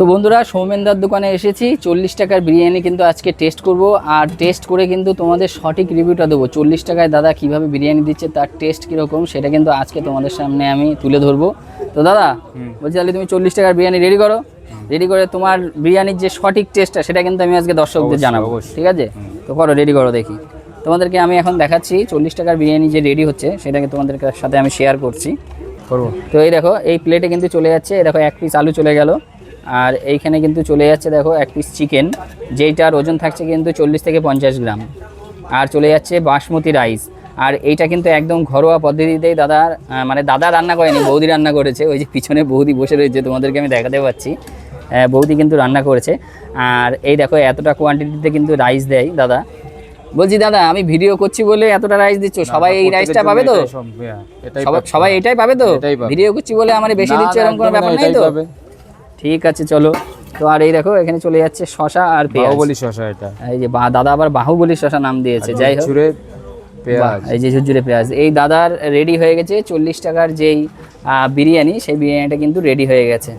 তো বন্ধুরা সৌমেনদার দোকানে এসেছি 40 টাকার বিরিয়ানি কিন্তু আজকে টেস্ট করব আর টেস্ট করে কিন্তু তোমাদের সঠিক রিভিউটা দেবো। 40 টাকায় দাদা কিভাবে বিরিয়ানি দিচ্ছে তার টেস্ট কীরকম সেটা কিন্তু আজকে তোমাদের সামনে আমি তুলে ধরবো। তো দাদা বলছি তাহলে তুমি 40 টাকার বিরিয়ানি রেডি করো, রেডি করে তোমার বিরিয়ানির যে সঠিক টেস্টটা সেটা কিন্তু আমি আজকে দর্শকদের জানাবো, ঠিক আছে? তো করো, রেডি করো দেখি। তোমাদেরকে আমি এখন দেখাচ্ছি 40 টাকার বিরিয়ানি যে রেডি হচ্ছে সেটাকে তোমাদের সাথে আমি শেয়ার করছি করবো। তো এই দেখো এই প্লেটে কিন্তু চলে যাচ্ছে, দেখো এক পিস আলু চলে গেল, আর এইখানে কিন্তু চলে যাচ্ছে দেখো এক পিস চিকেন, যেইটার ওজন থাকছে কিন্তু 40 থেকে 50 গ্রাম, আর চলে যাচ্ছে বাসমতি রাইস। আর এইটা কিন্তু একদম ঘরোয়া পদ্ধতিতেই দাদার মানে দাদা রান্না করেনি, বৌদি রান্না করেছে। ওই যে পিছনে বৌদি বসে রয়েছে, তোমাদেরকে আমি দেখাতে পাচ্ছি, বৌদি কিন্তু রান্না করেছে। আর এই দেখো এতটা কোয়ান্টিটিতে কিন্তু রাইস দেয় দাদা। বলছি দাদা আমি ভিডিও করছি বলে এতটা রাইস দিচ্ছ, সবাই এই রাইসটা পাবে তো? সবাই এটাই পাবে তো? ভিডিও করছি বলে আমার বেশি দিচ্ছ এরকম কোনো ব্যাপার নেই তো? ঠিক আছে চলো। তো আর এই দেখো এখানে চলে যাচ্ছে শশা আর পেঁয়াজ, বাহুবলী শশা। এটা এই যে দাদা আবার বাহুবলী শশা নাম দিয়েছে। যাই হোক, এই যে ঝুরঝুরে পেঁয়াজ, এই দাদার রেডি হয়ে গেছে 40 টাকার যেই বিরিয়ানি, সেই বিরিয়ানিটা কিন্তু রেডি হয়ে গেছে।